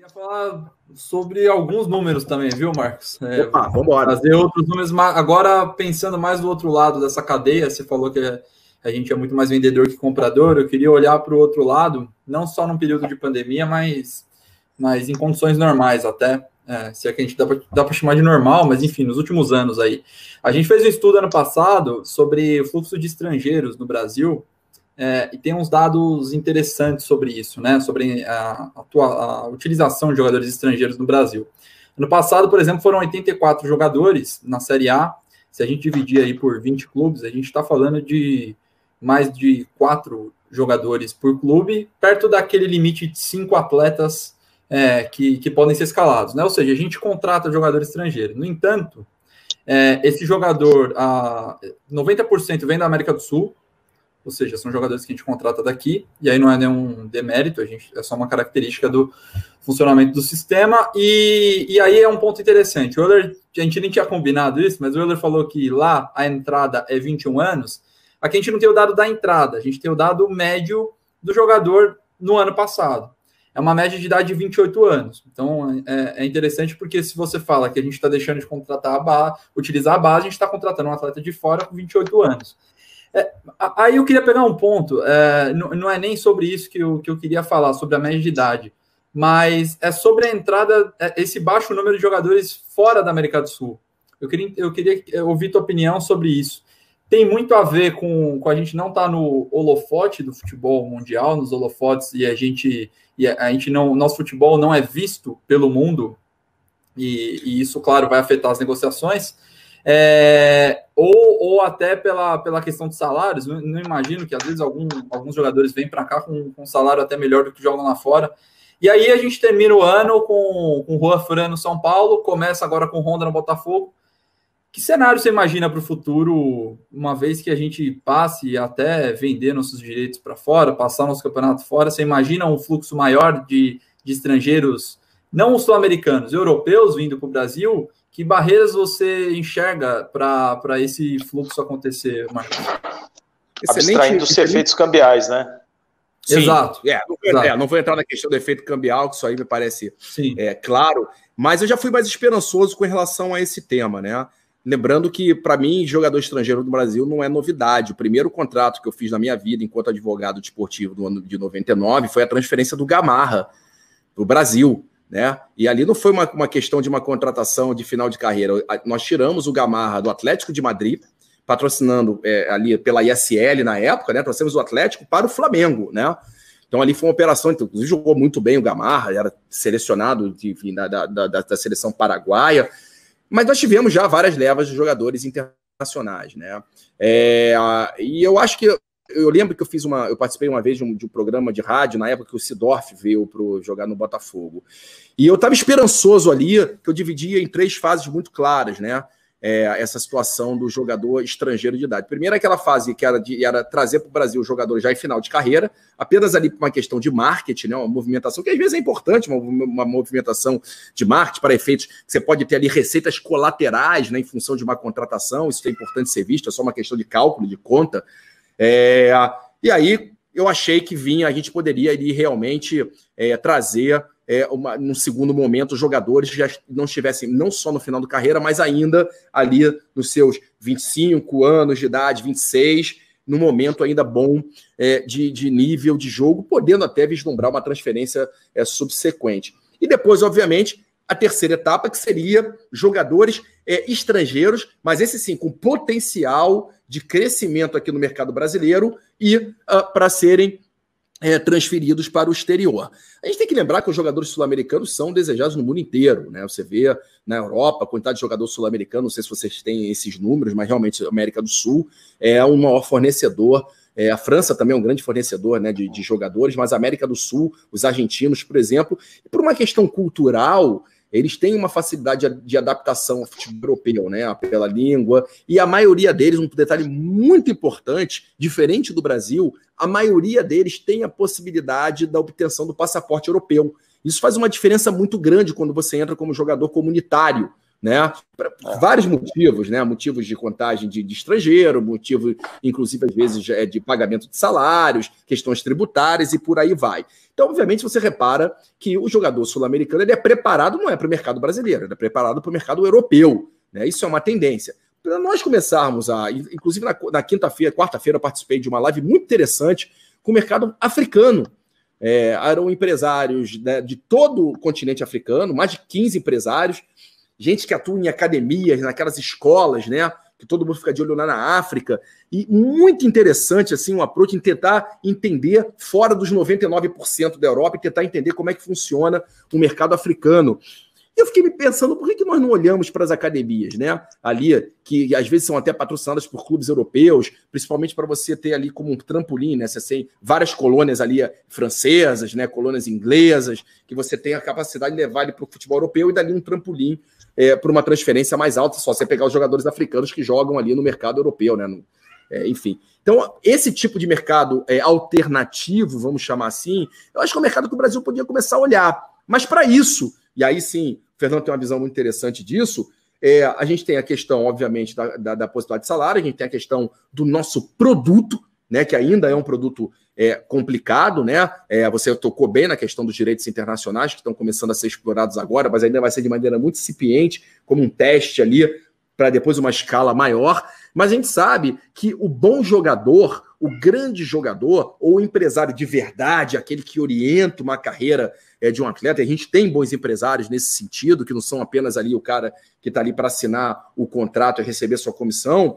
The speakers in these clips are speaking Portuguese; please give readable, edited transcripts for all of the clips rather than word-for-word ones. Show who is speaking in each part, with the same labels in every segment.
Speaker 1: Queria falar sobre alguns números também, viu, Marcos?
Speaker 2: Vamos embora.
Speaker 1: Fazer outros números, agora pensando mais do outro lado dessa cadeia, você falou que a gente é muito mais vendedor que comprador, eu queria olhar para o outro lado, não só num período de pandemia, mas em condições normais até, se é que a gente dá para chamar de normal, mas enfim, nos últimos anos aí. A gente fez um estudo ano passado sobre o fluxo de estrangeiros no Brasil, e tem uns dados interessantes sobre isso, né? Sobre a utilização de jogadores estrangeiros no Brasil. Ano passado, por exemplo, foram 84 jogadores na Série A. Se a gente dividir aí por 20 clubes, a gente está falando de mais de 4 jogadores por clube, perto daquele limite de 5 atletas que podem ser escalados, né? Ou seja, a gente contrata jogador estrangeiro. No entanto, esse jogador, 90% vem da América do Sul, ou seja, são jogadores que a gente contrata daqui, e aí não é nenhum demérito, é só uma característica do funcionamento do sistema, e aí é um ponto interessante. O Euler, a gente nem tinha combinado isso, mas o Euler falou que lá a entrada é 21 anos, aqui a gente não tem o dado da entrada, a gente tem o dado médio do jogador no ano passado. É uma média de idade de 28 anos. Então, é interessante porque se você fala que a gente está deixando de contratar utilizar a base, a gente está contratando um atleta de fora com 28 anos. Aí eu queria pegar um ponto, não é nem sobre isso que eu queria falar, sobre a média de idade, mas é sobre a entrada, esse baixo número de jogadores fora da América do Sul. Eu queria ouvir tua opinião sobre isso. Tem muito a ver com a gente não estar no holofote do futebol mundial, nos holofotes, e a gente não, nosso futebol não é visto pelo mundo, e isso, claro, vai afetar as negociações. Ou até pela questão de salários. Não imagino que às vezes alguns jogadores vêm para cá com um salário até melhor do que jogam lá fora. E aí a gente termina o ano com Juan Fran no São Paulo, começa agora com Honda no Botafogo. Que cenário você imagina para o futuro, uma vez que a gente passe até vender nossos direitos para fora, passar nosso campeonato fora? Você imagina um fluxo maior de estrangeiros, não sul-americanos, europeus vindo para o Brasil? Que barreiras você enxerga para esse fluxo acontecer, Marcos?
Speaker 3: Abstraindo os efeitos cambiais, né?
Speaker 2: Sim.
Speaker 1: Exato.
Speaker 2: Não vou entrar na questão do efeito cambial, que isso aí me parece claro, mas eu já fui mais esperançoso com relação a esse tema, né? Lembrando que, para mim, jogador estrangeiro do Brasil não é novidade. O primeiro contrato que eu fiz na minha vida enquanto advogado desportivo do ano de 99 foi a transferência do Gamarra para o Brasil, né? E ali não foi uma questão de uma contratação de final de carreira. Nós tiramos o Gamarra do Atlético de Madrid, patrocinando ali pela ISL na época, né? Trouxemos o Atlético para o Flamengo, né? Então ali foi uma operação, inclusive jogou muito bem o Gamarra, era selecionado da seleção paraguaia, mas nós tivemos já várias levas de jogadores internacionais, né? E eu acho que eu lembro que eu participei uma vez de um programa de rádio, na época que o Sidorf veio para jogar no Botafogo. E eu estava esperançoso ali, que eu dividia em 3 fases muito claras, né? Essa situação do jogador estrangeiro de idade. Primeiro, aquela fase que era trazer para o Brasil o jogador já em final de carreira, apenas ali por uma questão de marketing, né? Uma movimentação que às vezes é importante, uma movimentação de marketing para efeitos que você pode ter ali receitas colaterais, né, em função de uma contratação, isso é importante ser visto, é só uma questão de cálculo, de conta. E aí eu achei que a gente poderia ali realmente trazer num segundo momento jogadores que já não estivessem não só no final da carreira, mas ainda ali nos seus 25 anos de idade, 26, num momento ainda bom de nível de jogo, podendo até vislumbrar uma transferência subsequente. E depois, obviamente, a terceira etapa, que seria jogadores estrangeiros, mas esse sim, com potencial de crescimento aqui no mercado brasileiro e para serem transferidos para o exterior. A gente tem que lembrar que os jogadores sul-americanos são desejados no mundo inteiro, né? Você vê na Europa a quantidade de jogador sul-americano, não sei se vocês têm esses números, mas realmente a América do Sul é um maior fornecedor. A França também é um grande fornecedor, né, de jogadores, mas a América do Sul, os argentinos, por exemplo, por uma questão cultural, eles têm uma facilidade de adaptação ao futebol europeu, né, pela língua, e a maioria deles, um detalhe muito importante, diferente do Brasil, a maioria deles tem a possibilidade da obtenção do passaporte europeu. Isso faz uma diferença muito grande quando você entra como jogador comunitário né? Vários motivos, né? Motivos de contagem de estrangeiro, motivo, inclusive, às vezes, de pagamento de salários, questões tributárias e por aí vai. Então, obviamente, você repara que o jogador sul-americano ele é preparado, não é para o mercado brasileiro, ele é preparado para o mercado europeu, né? Isso é uma tendência. Para nós começarmos inclusive na quarta-feira, eu participei de uma live muito interessante com o mercado africano. Eram empresários, né, de todo o continente africano, mais de 15 empresários, gente que atua em academias, naquelas escolas, né, que todo mundo fica de olho lá na África, e muito interessante assim, um approach em tentar entender fora dos 99% da Europa e tentar entender como é que funciona o mercado africano. E eu fiquei me pensando, por que nós não olhamos para as academias, né? Ali, que às vezes são até patrocinadas por clubes europeus, principalmente para você ter ali como um trampolim, né? Você tem várias colônias ali francesas, né? Colônias inglesas, que você tem a capacidade de levar ele para o futebol europeu e dali um trampolim para uma transferência mais alta, só você pegar os jogadores africanos que jogam ali no mercado europeu, né? Enfim. Então, esse tipo de mercado alternativo, vamos chamar assim, eu acho que é um mercado que o Brasil podia começar a olhar. Mas para isso, e aí sim, o Fernando tem uma visão muito interessante disso, a gente tem a questão, obviamente, da possibilidade de salário, a gente tem a questão do nosso produto, né, que ainda é um produto complicado, né? Você tocou bem na questão dos direitos internacionais, que estão começando a ser explorados agora, mas ainda vai ser de maneira muito incipiente, como um teste ali, para depois uma escala maior. Mas a gente sabe que o bom jogador, o grande jogador, ou o empresário de verdade, aquele que orienta uma carreira de um atleta, e a gente tem bons empresários nesse sentido, que não são apenas ali o cara que está ali para assinar o contrato e receber sua comissão.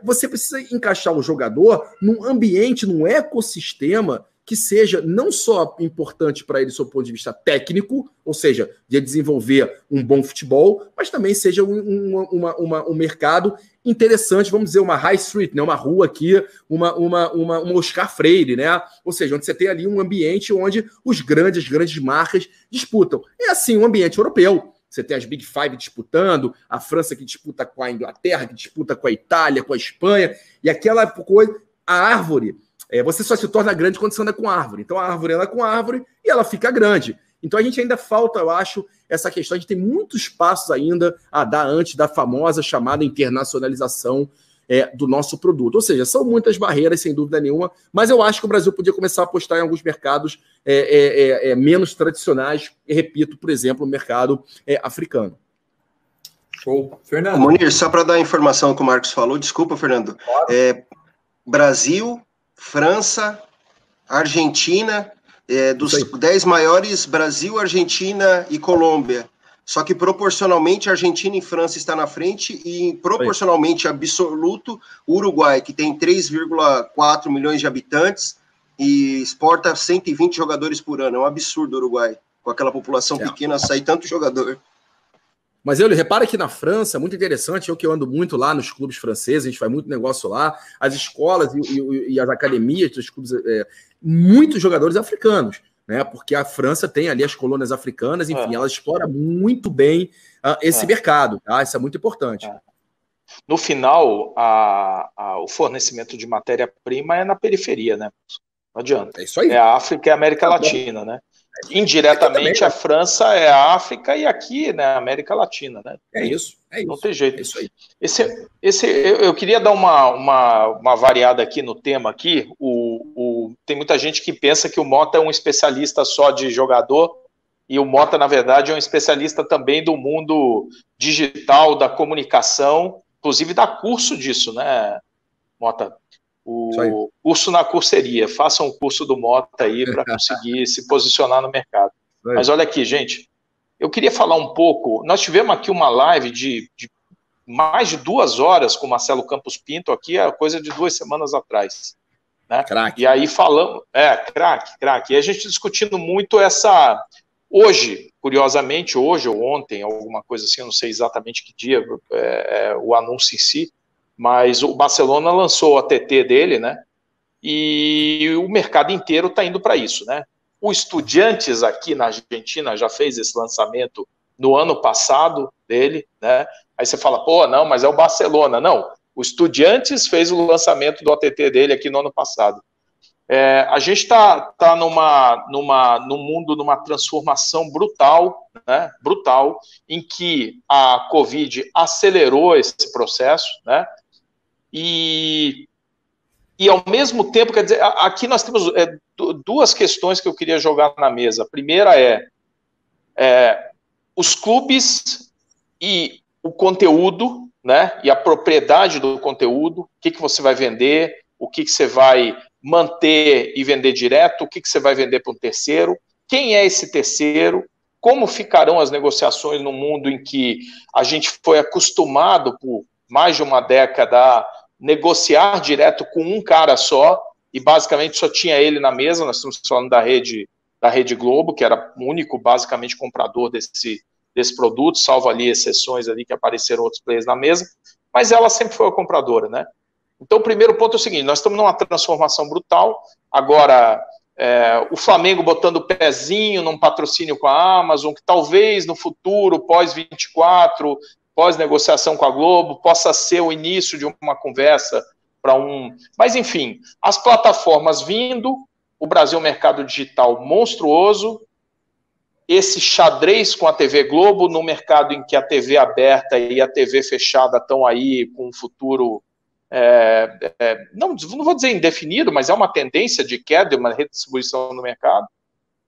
Speaker 2: Você precisa encaixar o jogador num ambiente, num ecossistema que seja não só importante para ele do seu ponto de vista técnico, ou seja, de desenvolver um bom futebol, mas também seja um mercado interessante, vamos dizer, uma high street, né? Uma rua aqui, uma Oscar Freire, né? Ou seja, onde você tem ali um ambiente onde as grandes marcas disputam. É assim, um ambiente europeu. Você tem as Big Five disputando, a França que disputa com a Inglaterra, que disputa com a Itália, com a Espanha, e aquela coisa, a árvore, você só se torna grande quando você anda com árvore. Então a árvore anda com árvore e ela fica grande. Então a gente ainda falta, eu acho, essa questão, a gente tem muitos passos ainda a dar antes da famosa chamada internacionalização do nosso produto. Ou seja, são muitas barreiras, sem dúvida nenhuma, mas eu acho que o Brasil podia começar a apostar em alguns mercados menos tradicionais, e repito, por exemplo, o mercado africano.
Speaker 1: Show. Fernando.
Speaker 4: Munir, só para dar a informação que o Marcos falou, desculpa, Fernando. Claro. Brasil, França, Argentina, dos 10 maiores, Brasil, Argentina e Colômbia. Só que proporcionalmente Argentina e França está na frente e proporcionalmente absoluto Uruguai, que tem 3,4 milhões de habitantes e exporta 120 jogadores por ano. É um absurdo o Uruguai, com aquela população pequena, sair tanto jogador.
Speaker 2: Mas repara que na França, muito interessante, eu que ando muito lá nos clubes franceses, a gente faz muito negócio lá, as escolas e as academias dos clubes, muitos jogadores africanos, né? Porque a França tem ali as colônias africanas, enfim, ela explora muito bem esse mercado, tá? Isso é muito importante.
Speaker 3: No final, o fornecimento de matéria-prima é na periferia, né? Não adianta.
Speaker 2: É isso aí.
Speaker 3: É a África e a América Latina, né? Indiretamente a França é a África e aqui, né, a América Latina, né?
Speaker 2: É isso.
Speaker 3: Não tem jeito.
Speaker 2: É isso aí.
Speaker 3: Eu queria dar uma variada aqui no tema aqui. Tem muita gente que pensa que o Mota é um especialista só de jogador e o Mota, na verdade, é um especialista também do mundo digital, da comunicação, inclusive dá curso disso, né, Mota? O curso na curseria. Faça um curso do Mota aí para conseguir se posicionar no mercado. Mas olha aqui, gente, eu queria falar um pouco. Nós tivemos aqui uma live de mais de 2 horas com o Marcelo Campos Pinto, aqui, a coisa de 2 semanas atrás. Né?
Speaker 2: Craque.
Speaker 3: E aí falamos. Craque. E a gente discutindo muito essa. Hoje, curiosamente, hoje ou ontem, alguma coisa assim, eu não sei exatamente que dia, o anúncio em si. Mas o Barcelona lançou o ATT dele, né? E o mercado inteiro está indo para isso, né? O Estudiantes aqui na Argentina já fez esse lançamento no ano passado dele, né? Aí você fala, pô, não, mas é o Barcelona. Não, o Estudiantes fez o lançamento do ATT dele aqui no ano passado. A gente está num mundo, numa transformação brutal, né? Brutal, em que a Covid acelerou esse processo, né? E ao mesmo tempo, quer dizer, aqui nós temos duas questões que eu queria jogar na mesa. A primeira os clubes e o conteúdo, né? E a propriedade do conteúdo, o que você vai vender, o que você vai manter e vender direto, o que você vai vender para um terceiro, quem é esse terceiro, como ficarão as negociações no mundo em que a gente foi acostumado por mais de uma década a negociar direto com um cara só, e basicamente só tinha ele na mesa. Nós estamos falando da Rede Globo, que era o único, basicamente, comprador desse produto, salvo ali exceções ali que apareceram outros players na mesa, mas ela sempre foi a compradora, né? Então, o primeiro ponto é o seguinte: nós estamos numa transformação brutal. Agora, o Flamengo botando o pezinho num patrocínio com a Amazon, que talvez no futuro, pós-24, pós-negociação com a Globo, possa ser o início de uma conversa para Mas, enfim, as plataformas vindo, o Brasil é um mercado digital monstruoso, esse xadrez com a TV Globo, no mercado em que a TV aberta e a TV fechada estão aí com um futuro, não vou dizer indefinido, mas é uma tendência de queda, uma redistribuição no mercado.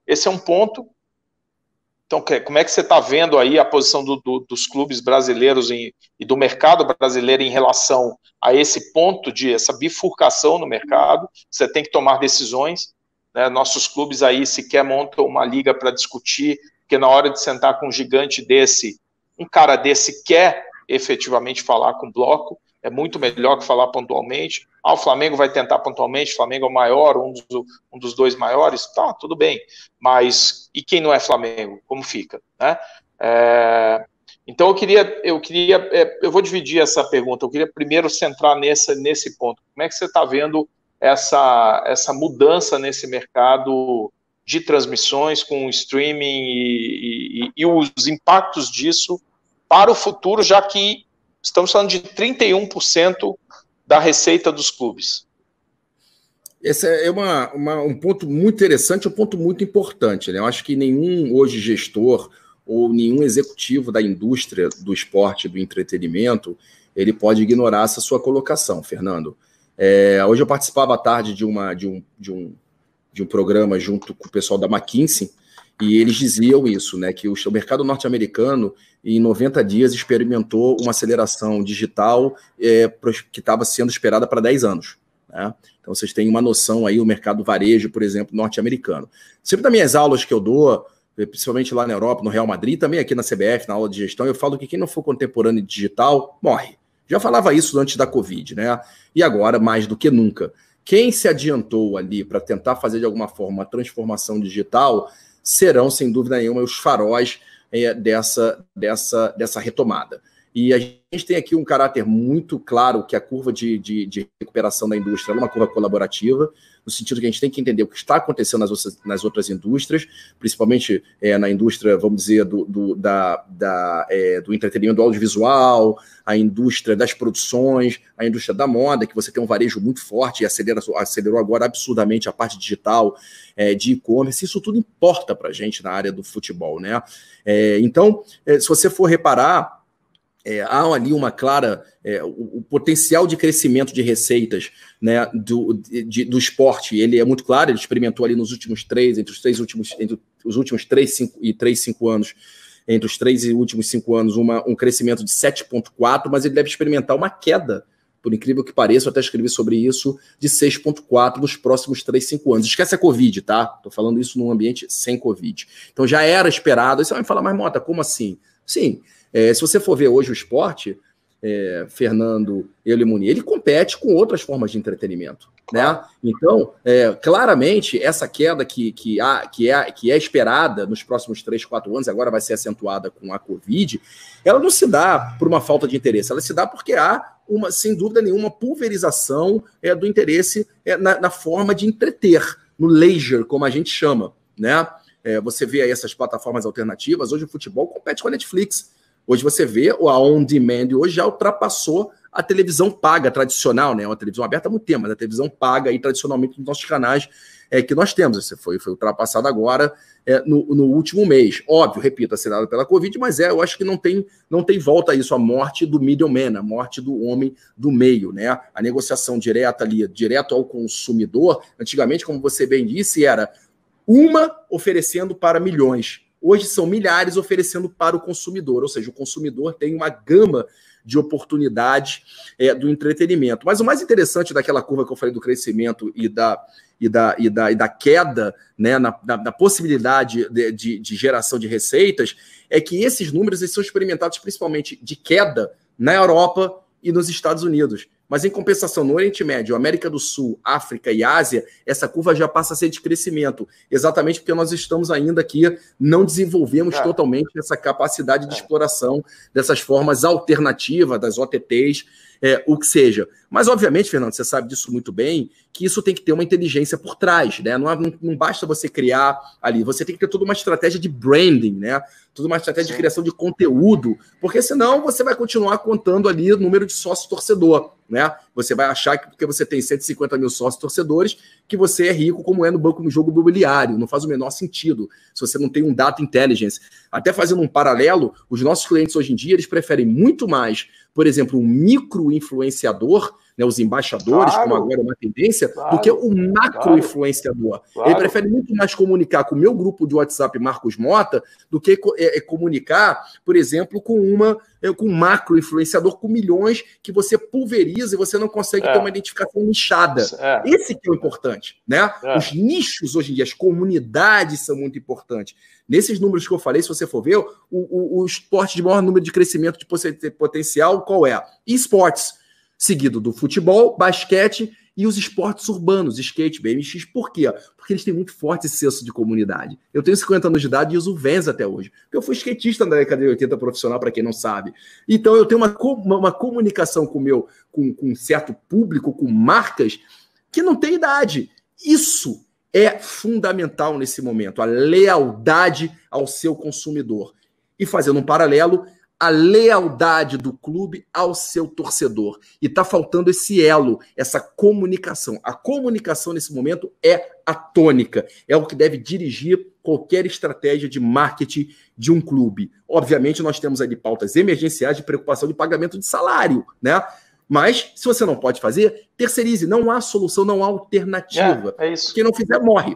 Speaker 3: Esse é um ponto. Então, como é que você está vendo aí a posição dos clubes brasileiros e do mercado brasileiro em relação a esse ponto essa bifurcação no mercado? Você tem que tomar decisões, né? Nossos clubes aí sequer montam uma liga para discutir, porque na hora de sentar com um gigante desse, um cara desse quer efetivamente falar com o bloco, é muito melhor que falar pontualmente. O Flamengo vai tentar pontualmente, o Flamengo é o maior, um dos dois maiores, tá, tudo bem. Mas, e quem não é Flamengo? Como fica, né? Então, eu vou dividir essa pergunta. Eu queria primeiro centrar nesse ponto. Como é que você está vendo essa mudança nesse mercado de transmissões com o streaming e os impactos disso para o futuro, já que estamos falando de 31% da receita dos clubes?
Speaker 2: Esse é um ponto muito interessante, um ponto muito importante, né? Eu acho que nenhum hoje gestor ou nenhum executivo da indústria do esporte, do entretenimento, ele pode ignorar essa sua colocação, Fernando. Hoje eu participava à tarde de um programa junto com o pessoal da McKinsey, e eles diziam isso, né, que o mercado norte-americano, em 90 dias, experimentou uma aceleração digital que estava sendo esperada para 10 anos. Né? Então, vocês têm uma noção aí, o mercado varejo, por exemplo, norte-americano. Sempre das minhas aulas que eu dou, principalmente lá na Europa, no Real Madrid, também aqui na CBF, na aula de gestão, eu falo que quem não for contemporâneo digital, morre. Já falava isso antes da Covid, né? E agora, mais do que nunca. Quem se adiantou ali para tentar fazer, de alguma forma, uma transformação digital serão, sem dúvida nenhuma, os faróis dessa retomada. E a gente tem aqui um caráter muito claro, que a curva de recuperação da indústria é uma curva colaborativa, no sentido que a gente tem que entender o que está acontecendo nas outras indústrias, principalmente na indústria, vamos dizer, do entretenimento audiovisual, a indústria das produções, a indústria da moda, que você tem um varejo muito forte e acelerou agora absurdamente a parte digital, de e-commerce. Isso tudo importa para a gente na área do futebol, né? Então, se você for reparar, há ali uma clara... o potencial de crescimento de receitas, né, do esporte, ele é muito claro. Ele experimentou ali nos últimos entre os últimos 5 anos, entre os 3 e últimos 5 anos, um crescimento de 7,4, mas ele deve experimentar uma queda, por incrível que pareça, eu até escrevi sobre isso, de 6,4 nos próximos 3, 5 anos. Esquece a Covid, tá? Estou falando isso num ambiente sem Covid. Então já era esperado. Aí você vai me falar, mas Mota, como assim? Sim, se você for ver hoje o esporte, Fernando Eulemuni, ele compete com outras formas de entretenimento, né? Então, claramente, essa queda que é esperada nos próximos 3, 4 anos, agora vai ser acentuada com a Covid, ela não se dá por uma falta de interesse, ela se dá porque há sem dúvida nenhuma, pulverização do interesse na forma de entreter, no leisure, como a gente chama, né? Você vê aí essas plataformas alternativas. Hoje o futebol compete com a Netflix. Hoje você vê a On Demand, hoje já ultrapassou a televisão paga tradicional, né? Uma televisão aberta há muito tempo, mas a televisão paga aí tradicionalmente nos nossos canais que nós temos. Isso foi ultrapassado agora no último mês. Óbvio, repito, assinado pela Covid, mas eu acho que não tem volta a isso, a morte do middleman, a morte do homem do meio, né? A negociação direta ali, direto ao consumidor, antigamente, como você bem disse, era uma oferecendo para milhões. Hoje são milhares oferecendo para o consumidor, ou seja, o consumidor tem uma gama de oportunidades do entretenimento. Mas o mais interessante daquela curva que eu falei do crescimento e da queda, né, na possibilidade de geração de receitas, é que esses números eles são experimentados principalmente de queda na Europa e nos Estados Unidos. Mas, em compensação, no Oriente Médio, América do Sul, África e Ásia, essa curva já passa a ser de crescimento, exatamente porque nós estamos ainda aqui, não desenvolvemos totalmente essa capacidade de exploração dessas formas alternativas, das OTTs, o que seja. Mas, obviamente, Fernando, você sabe disso muito bem, que isso tem que ter uma inteligência por trás, né? Não basta você criar ali, você tem que ter toda uma estratégia de branding, né? Toda uma estratégia de criação de conteúdo, porque senão você vai continuar contando ali o número de sócio-torcedor, né? Você vai achar que porque você tem 150 mil sócios-torcedores, que você é rico como é no jogo imobiliário. Não faz o menor sentido se você não tem um data intelligence. Até fazendo um paralelo, os nossos clientes hoje em dia, eles preferem muito mais, por exemplo, um micro-influenciador, né, os embaixadores, como agora é uma tendência, do que o macro-influenciador. Ele prefere muito mais comunicar com o meu grupo de WhatsApp Marcos Mota do que comunicar, por exemplo, com um macro-influenciador com milhões que você pulveriza e você não consegue ter uma identificação nichada. Esse que é o importante, né? Os nichos hoje em dia, as comunidades são muito importantes. Nesses números que eu falei, se você for ver, o esporte de maior número de crescimento de potencial, qual é? Esportes. Seguido do futebol, basquete e os esportes urbanos, skate, BMX. Por quê? Porque eles têm muito forte esse senso de comunidade. Eu tenho 50 anos de idade e uso Vans até hoje. Eu fui skatista na década de 80 profissional, para quem não sabe. Então eu tenho uma comunicação com um certo público, com marcas, que não tem idade. Isso é fundamental nesse momento, a lealdade ao seu consumidor. E fazendo um paralelo, a lealdade do clube ao seu torcedor. E está faltando esse elo, essa comunicação. A comunicação, nesse momento, é a tônica. É o que deve dirigir qualquer estratégia de marketing de um clube. Obviamente, nós temos ali pautas emergenciais de preocupação de pagamento de salário, né? Mas, se você não pode fazer, terceirize. Não há solução, não há alternativa.
Speaker 3: É isso.
Speaker 2: Quem não fizer, morre.